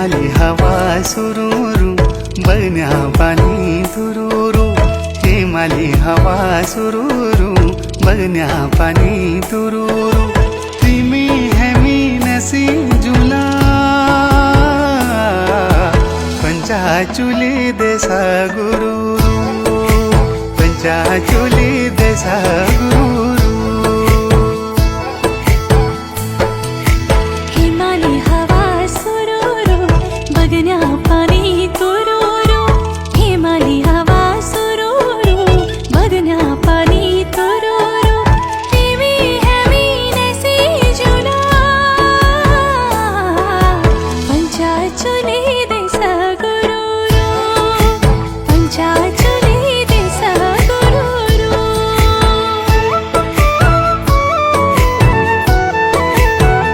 माली हवा सुरूरू बन्या पाणी तुरूरू हिमाली हवा सुरूरू बन्या पाणी तुरूरू तिमी हेमी नसी जुला पंचाचुली देसा गुरु पंचाचुली देसा